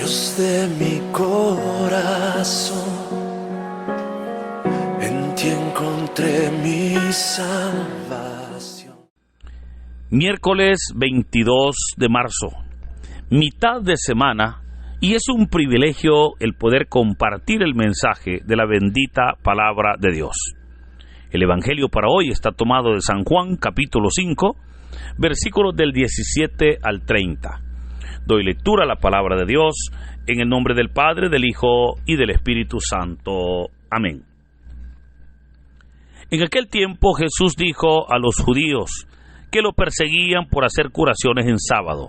Dios de mi corazón, en ti encontré mi salvación. Miércoles 22 de marzo, mitad de semana, y es un privilegio el poder compartir el mensaje de la bendita palabra de Dios. El evangelio para hoy está tomado de San Juan, capítulo 5, versículos del 17 al 30. Doy lectura a la palabra de Dios en el nombre del Padre, del Hijo y del Espíritu Santo. Amén. En aquel tiempo Jesús dijo a los judíos que lo perseguían por hacer curaciones en sábado: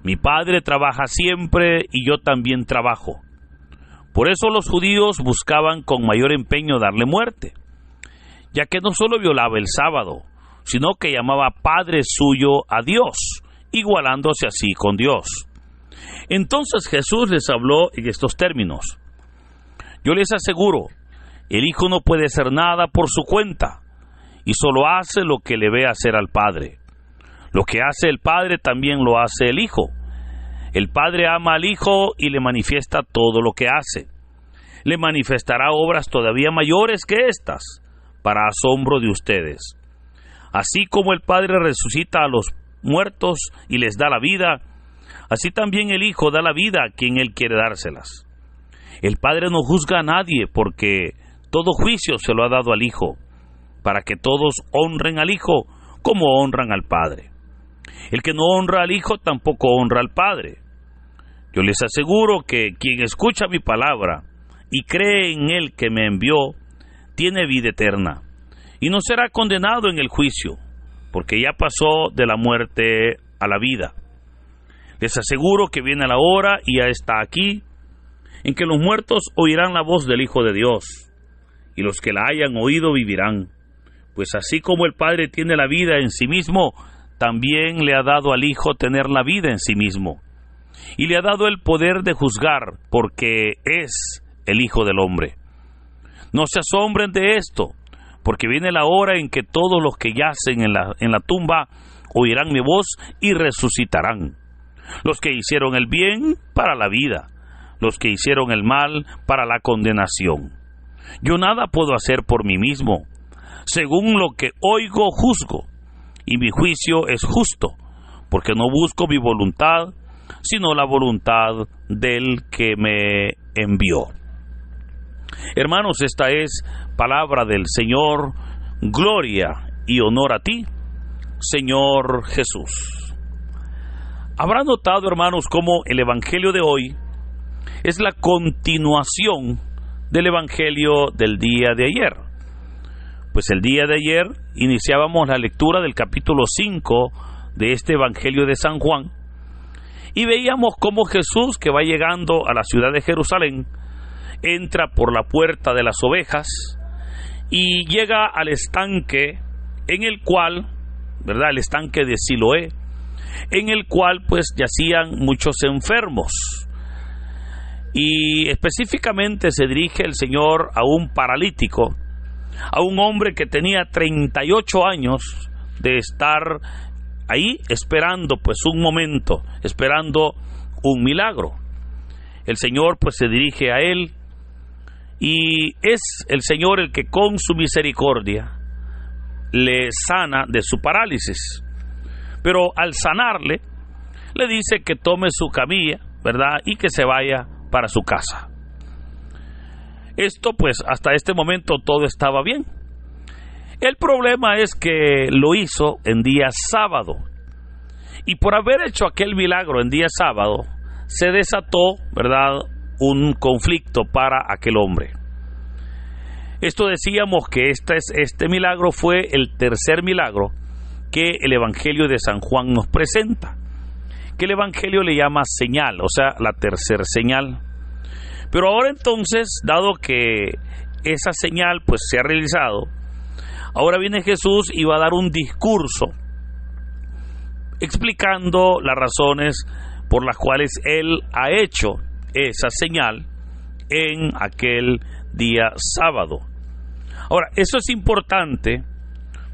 Mi Padre trabaja siempre y yo también trabajo. Por eso los judíos buscaban con mayor empeño darle muerte, ya que no solo violaba el sábado, sino que llamaba Padre suyo a Dios, igualándose así con Dios. Entonces Jesús les habló en estos términos: Yo les aseguro, el Hijo no puede hacer nada por su cuenta, y solo hace lo que le ve hacer al Padre. Lo que hace el Padre también lo hace el Hijo. El Padre ama al Hijo y le manifiesta todo lo que hace. Le manifestará obras todavía mayores que estas, para asombro de ustedes. Así como el Padre resucita a los muertos y les da la vida, así también el Hijo da la vida a quien Él quiere dárselas. El Padre no juzga a nadie, porque todo juicio se lo ha dado al Hijo, para que todos honren al Hijo como honran al Padre. El que no honra al Hijo tampoco honra al Padre. Yo les aseguro que quien escucha mi palabra y cree en Él que me envió, tiene vida eterna, y no será condenado en el juicio, porque ya pasó de la muerte a la vida. Les aseguro que viene la hora, y ya está aquí, en que los muertos oirán la voz del Hijo de Dios, y los que la hayan oído vivirán. Pues así como el Padre tiene la vida en sí mismo, también le ha dado al Hijo tener la vida en sí mismo, y le ha dado el poder de juzgar, porque es el Hijo del Hombre. No se asombren de esto, porque viene la hora en que todos los que yacen en la tumba oirán mi voz y resucitarán. Los que hicieron el bien, para la vida; los que hicieron el mal, para la condenación. Yo nada puedo hacer por mí mismo. Según lo que oigo, juzgo, y mi juicio es justo, porque no busco mi voluntad, sino la voluntad del que me envió. Hermanos, esta es palabra del Señor. Gloria y honor a ti, Señor Jesús. Habrá notado, hermanos, cómo el Evangelio de hoy es la continuación del Evangelio del día de ayer. Pues el día de ayer iniciábamos la lectura del capítulo 5 de este Evangelio de San Juan, y veíamos cómo Jesús, que va llegando a la ciudad de Jerusalén, entra por la puerta de las ovejas y llega al estanque en el cual, ¿verdad?, el estanque de Siloé, en el cual pues yacían muchos enfermos. Y específicamente se dirige el Señor a un paralítico, a un hombre que tenía 38 años de estar ahí esperando pues un momento, esperando un milagro. El Señor pues se dirige a él, y es el Señor el que con su misericordia le sana de su parálisis. Pero al sanarle, le dice que tome su camilla, ¿verdad?, y que se vaya para su casa. Esto pues hasta este momento todo estaba bien. El problema es que lo hizo en día sábado, y por haber hecho aquel milagro en día sábado, se desató, ¿verdad?, un conflicto para aquel hombre. Esto decíamos que este milagro fue el tercer milagro que el Evangelio de San Juan nos presenta, que el Evangelio le llama señal, o sea, la tercer señal. Pero ahora entonces, dado que esa señal pues se ha realizado, ahora viene Jesús y va a dar un discurso explicando las razones por las cuales Él ha hecho esa señal en aquel día sábado. Ahora, eso es importante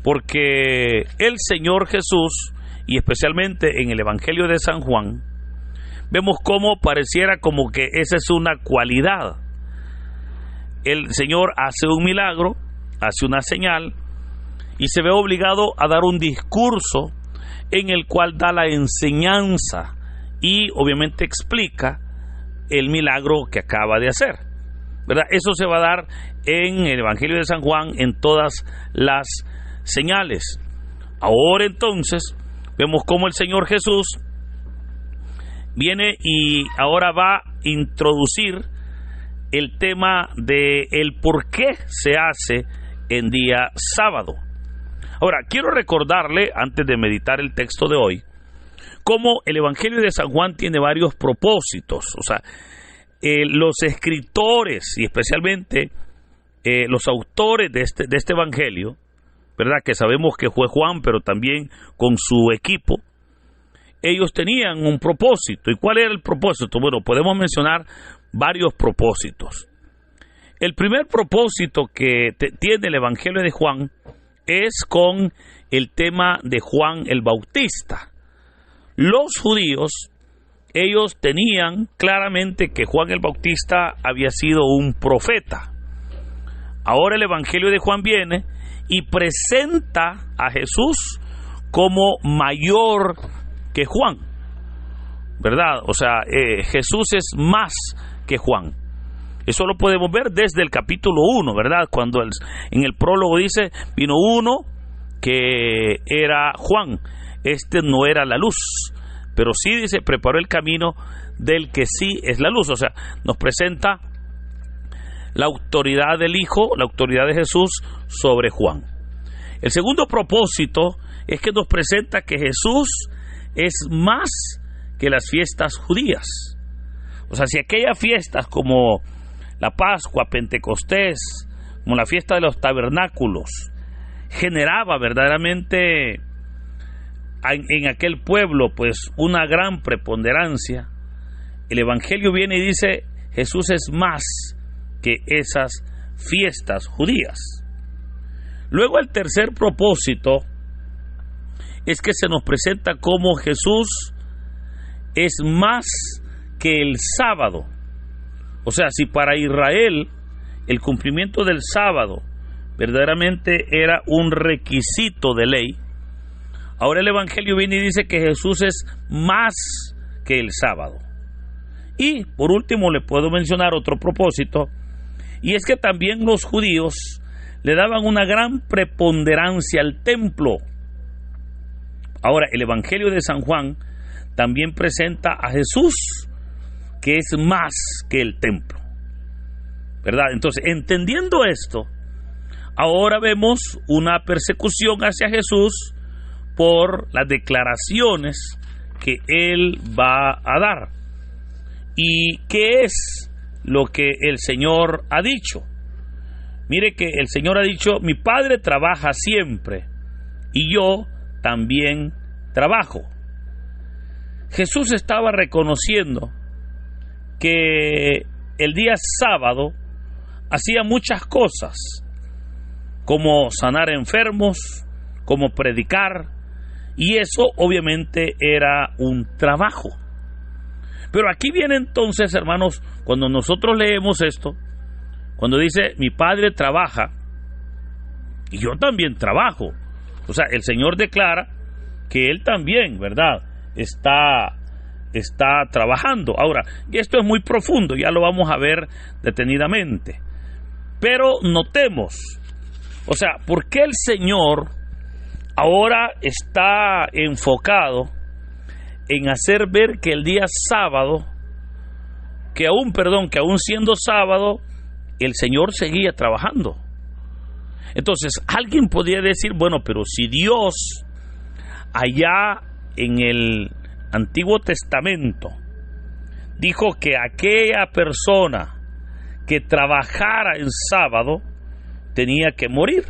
porque el Señor Jesús, y especialmente en el Evangelio de San Juan, vemos cómo pareciera como que esa es una cualidad. El Señor hace un milagro, hace una señal y se ve obligado a dar un discurso en el cual da la enseñanza y obviamente explica el milagro que acaba de hacer, ¿verdad? Eso se va a dar en el Evangelio de San Juan en todas las señales. Ahora entonces vemos cómo el Señor Jesús viene y ahora va a introducir el tema de el por qué se hace en día sábado. Ahora, quiero recordarle, antes de meditar el texto de hoy, cómo el Evangelio de San Juan tiene varios propósitos. O sea, los escritores y especialmente los autores de este Evangelio, ¿verdad? Que sabemos que fue Juan, pero también con su equipo, ellos tenían un propósito. ¿Y cuál era el propósito? Bueno, podemos mencionar varios propósitos. El primer propósito que tiene el Evangelio de Juan es con el tema de Juan el Bautista. Los judíos, ellos tenían claramente que Juan el Bautista había sido un profeta. Ahora el Evangelio de Juan viene y presenta a Jesús como mayor que Juan, ¿verdad? O sea, Jesús es más que Juan. Eso lo podemos ver desde el capítulo 1, ¿verdad? Cuando en el prólogo dice, vino uno que era Juan, este no era la luz, pero sí dice, preparó el camino del que sí es la luz. O sea, nos presenta la autoridad del Hijo, la autoridad de Jesús sobre Juan. El segundo propósito es que nos presenta que Jesús es más que las fiestas judías. O sea, si aquellas fiestas como la Pascua, Pentecostés, como la fiesta de los tabernáculos, generaba verdaderamente en aquel pueblo pues una gran preponderancia, el Evangelio viene y dice, Jesús es más que esas fiestas judías. Luego el tercer propósito es que se nos presenta como Jesús es más que el sábado. O sea, si para Israel el cumplimiento del sábado verdaderamente era un requisito de ley, ahora el Evangelio viene y dice que Jesús es más que el sábado. Y por último le puedo mencionar otro propósito, y es que también los judíos le daban una gran preponderancia al templo. Ahora el Evangelio de San Juan también presenta a Jesús que es más que el templo, ¿verdad? Entonces, entendiendo esto, ahora vemos una persecución hacia Jesús por las declaraciones que él va a dar. ¿Y qué es lo que el Señor ha dicho? Mire que el Señor ha dicho, mi Padre trabaja siempre y yo también trabajo. Jesús estaba reconociendo que el día sábado hacía muchas cosas, como sanar enfermos, como predicar, y eso obviamente era un trabajo. Pero aquí viene entonces, hermanos, cuando nosotros leemos esto, cuando dice, mi Padre trabaja, y yo también trabajo. O sea, el Señor declara que Él también, ¿verdad?, está trabajando. Ahora, y esto es muy profundo, ya lo vamos a ver detenidamente. Pero notemos, o sea, ¿por qué el Señor ahora está enfocado en hacer ver que el día sábado, que aún siendo sábado, el Señor seguía trabajando? Entonces, alguien podría decir, bueno, pero si Dios allá en el Antiguo Testamento dijo que aquella persona que trabajara en sábado tenía que morir.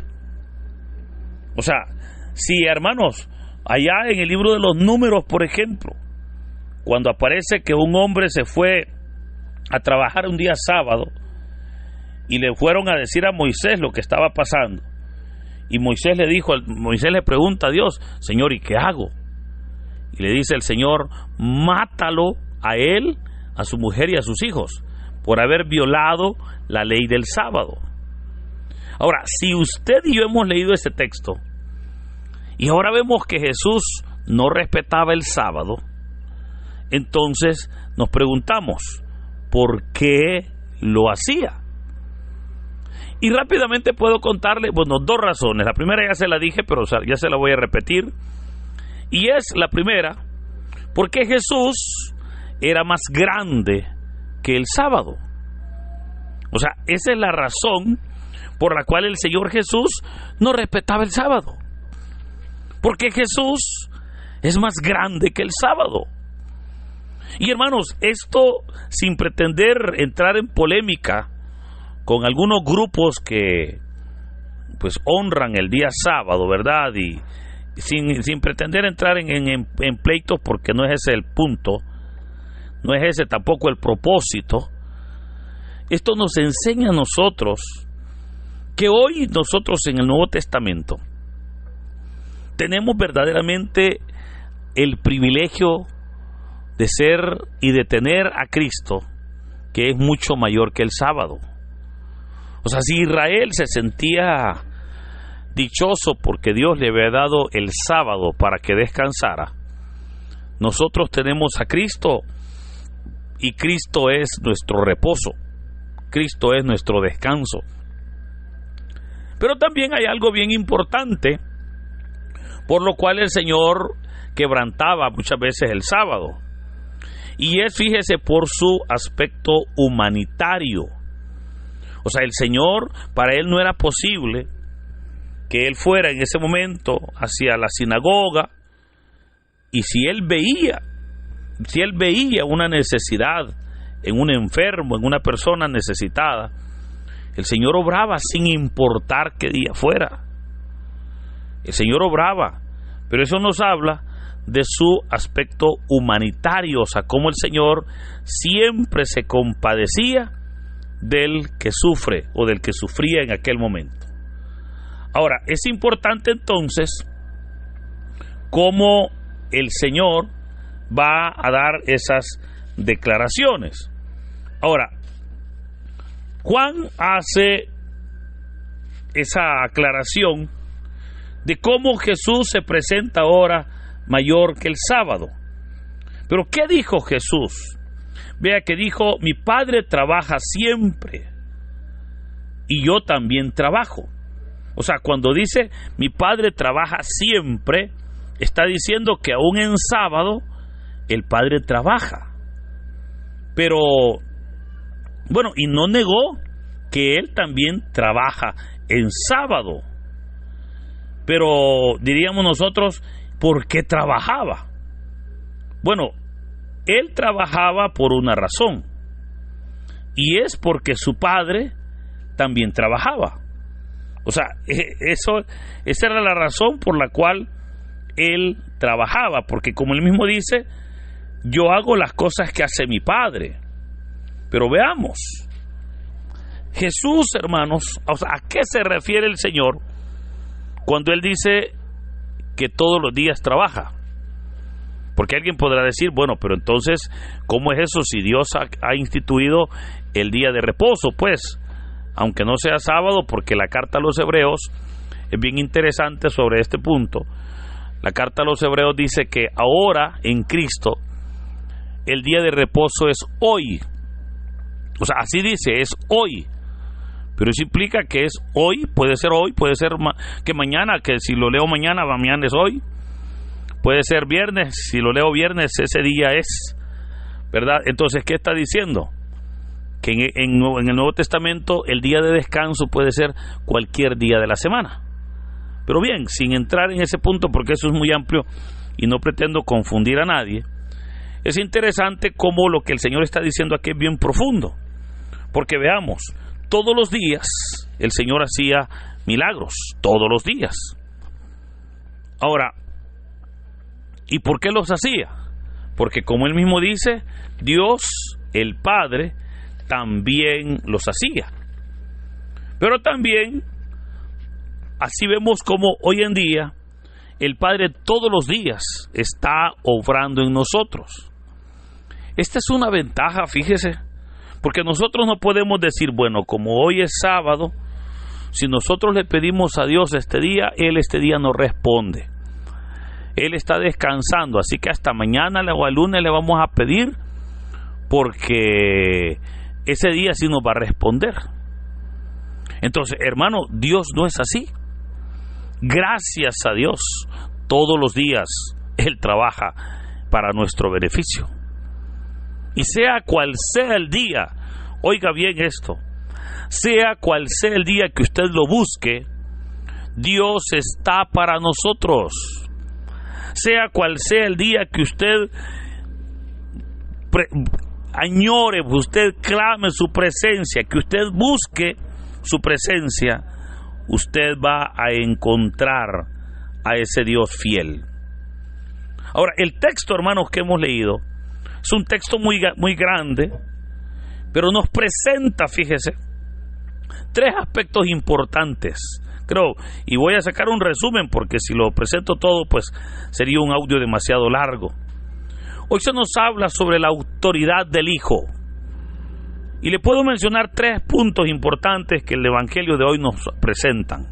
O sea, si, hermanos, allá en el libro de los Números, por ejemplo, cuando aparece que un hombre se fue a trabajar un día sábado y le fueron a decir a Moisés lo que estaba pasando, y Moisés le pregunta a Dios, Señor, ¿y qué hago? Y le dice el Señor, mátalo a él, a su mujer y a sus hijos por haber violado la ley del sábado. Ahora, si usted y yo hemos leído este texto y ahora vemos que Jesús no respetaba el sábado, entonces nos preguntamos, ¿por qué lo hacía? Y rápidamente puedo contarle, bueno, dos razones. La primera ya se la dije, pero ya se la voy a repetir. Y es la primera, porque Jesús era más grande que el sábado. O sea, esa es la razón por la cual el Señor Jesús no respetaba el sábado. Porque Jesús es más grande que el sábado. Y hermanos, esto sin pretender entrar en polémica con algunos grupos que pues honran el día sábado, ¿verdad? Y sin pretender entrar en pleitos, porque no es ese el punto, no es ese tampoco el propósito. Esto nos enseña a nosotros que hoy nosotros en el Nuevo Testamento tenemos verdaderamente el privilegio de ser y de tener a Cristo, que es mucho mayor que el sábado. O sea, si Israel se sentía dichoso porque Dios le había dado el sábado para que descansara, nosotros tenemos a Cristo y Cristo es nuestro reposo, Cristo es nuestro descanso. Pero también hay algo bien importante por lo cual el Señor quebrantaba muchas veces el sábado, y es, fíjese, por su aspecto humanitario. O sea, el Señor, para Él no era posible que Él fuera en ese momento hacia la sinagoga, y si Él veía una necesidad en un enfermo, en una persona necesitada, el Señor obraba sin importar qué día fuera. El Señor obraba, pero eso nos habla de su aspecto humanitario, o sea, cómo el Señor siempre se compadecía del que sufre o del que sufría en aquel momento. Ahora, es importante entonces cómo el Señor va a dar esas declaraciones. Ahora, Juan hace esa aclaración de cómo Jesús se presenta ahora mayor que el sábado. Pero ¿qué dijo Jesús? Vea que dijo: mi Padre trabaja siempre y yo también trabajo. O sea, cuando dice mi Padre trabaja siempre, está diciendo que aún en sábado el Padre trabaja. Pero bueno, y no negó que Él también trabaja en sábado. Pero diríamos nosotros, ¿por qué trabajaba? Bueno, Él trabajaba por una razón, y es porque su Padre también trabajaba. O sea, esa era la razón por la cual Él trabajaba, porque como Él mismo dice, yo hago las cosas que hace mi Padre. Pero veamos, Jesús, hermanos, o sea, ¿a qué se refiere el Señor cuando Él dice que todos los días trabaja? Porque alguien podrá decir, bueno, pero entonces, ¿cómo es eso si Dios ha instituido el día de reposo? Pues, aunque no sea sábado, porque la carta a los Hebreos es bien interesante sobre este punto. La carta a los Hebreos dice que ahora en Cristo el día de reposo es hoy. O sea, así dice, es hoy. Pero eso implica que es hoy, puede ser que mañana, que si lo leo mañana es hoy. Puede ser viernes, si lo leo viernes, ese día es, ¿verdad? Entonces, ¿qué está diciendo? Que en el Nuevo Testamento el día de descanso puede ser cualquier día de la semana. Pero bien, sin entrar en ese punto, porque eso es muy amplio y no pretendo confundir a nadie, es interesante cómo lo que el Señor está diciendo aquí es bien profundo. Porque veamos, todos los días el Señor hacía milagros, todos los días. Ahora, ¿y por qué los hacía? Porque como Él mismo dice, Dios, el Padre, también los hacía. Pero también, así vemos como hoy en día, el Padre todos los días está obrando en nosotros. Esta es una ventaja, fíjese, porque nosotros no podemos decir, bueno, como hoy es sábado, si nosotros le pedimos a Dios este día, Él este día no responde. Él está descansando, así que hasta mañana o al lunes le vamos a pedir, porque ese día sí nos va a responder. Entonces, hermano, Dios no es así. Gracias a Dios, todos los días Él trabaja para nuestro beneficio. Y sea cual sea el día, oiga bien esto, sea cual sea el día que usted lo busque, Dios está para nosotros. Sea cual sea el día que usted añore, usted clame su presencia, que usted busque su presencia, usted va a encontrar a ese Dios fiel. Ahora, el texto, hermanos, que hemos leído es un texto muy grande, pero nos presenta, fíjese, 3 aspectos importantes, creo, y voy a sacar un resumen porque si lo presento todo, pues sería un audio demasiado largo. Hoy se nos habla sobre la autoridad del Hijo, y le puedo mencionar 3 puntos importantes que el Evangelio de hoy nos presentan.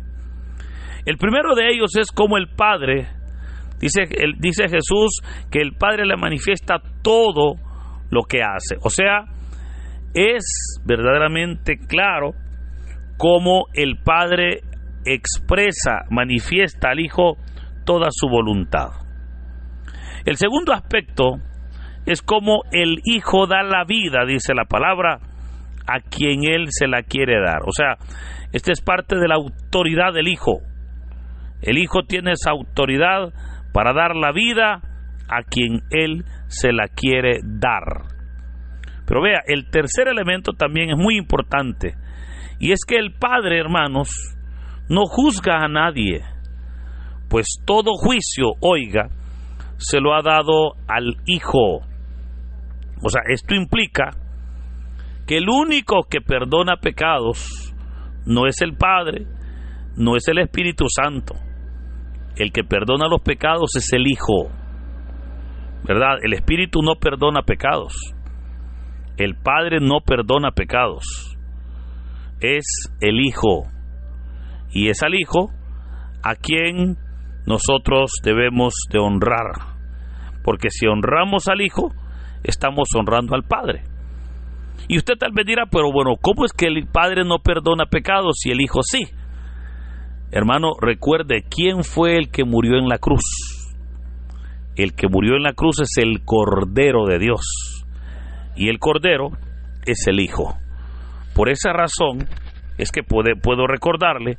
El primero de ellos es cómo el Padre, dice Jesús, que el Padre le manifiesta todo lo que hace. O sea, es verdaderamente claro cómo el Padre expresa, manifiesta al Hijo toda su voluntad. El segundo aspecto es cómo el Hijo da la vida, dice la palabra, a quien Él se la quiere dar. O sea, esta es parte de la autoridad del Hijo. El Hijo tiene esa autoridad para dar la vida a quien Él se la quiere dar. Pero vea, el tercer elemento también es muy importante, y es que el Padre, hermanos, no juzga a nadie, pues todo juicio, oiga, se lo ha dado al Hijo. O sea, esto implica que el único que perdona pecados no es el Padre, no es el Espíritu Santo. El que perdona los pecados es el Hijo, ¿verdad? El Espíritu no perdona pecados, el Padre no perdona pecados, es el Hijo, y es al Hijo a quien nosotros debemos de honrar, porque si honramos al Hijo, estamos honrando al Padre. Y usted tal vez dirá, pero bueno, ¿cómo es que el Padre no perdona pecados y el Hijo sí? Hermano, recuerde, ¿quién fue el que murió en la cruz? El que murió en la cruz es el Cordero de Dios, y el Cordero es el Hijo. Por esa razón es que puedo recordarle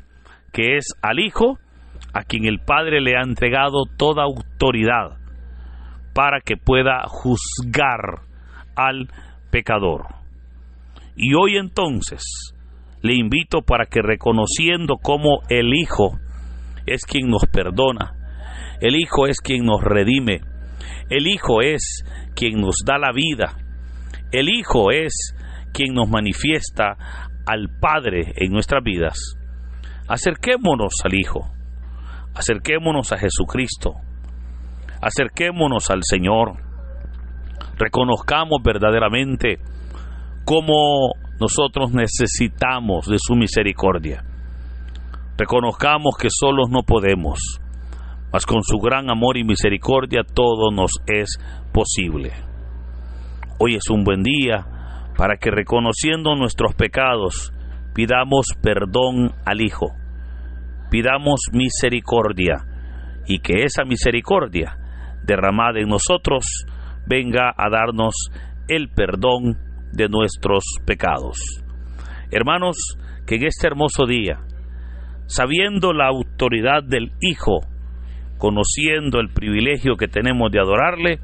que es al Hijo a quien el Padre le ha entregado toda autoridad para que pueda juzgar al pecador. Y hoy entonces le invito para que, reconociendo cómo el Hijo es quien nos perdona, el Hijo es quien nos redime, el Hijo es quien nos da la vida, el Hijo es quien nos manifiesta al Padre en nuestras vidas, acerquémonos al Hijo, acerquémonos a Jesucristo, acerquémonos al Señor, reconozcamos verdaderamente cómo nosotros necesitamos de su misericordia. Reconozcamos que solos no podemos, mas con su gran amor y misericordia todo nos es posible. Hoy es un buen día para que, reconociendo nuestros pecados, pidamos perdón al Hijo, pidamos misericordia, y que esa misericordia derramada en nosotros venga a darnos el perdón de nuestros pecados. Hermanos, que en este hermoso día, sabiendo la autoridad del Hijo, conociendo el privilegio que tenemos de adorarle,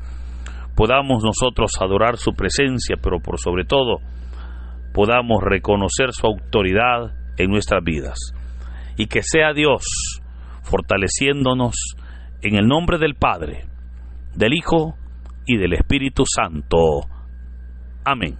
podamos nosotros adorar su presencia, pero por sobre todo podamos reconocer su autoridad en nuestras vidas, y que sea Dios fortaleciéndonos en el nombre del Padre, del Hijo y del Espíritu Santo. Amén.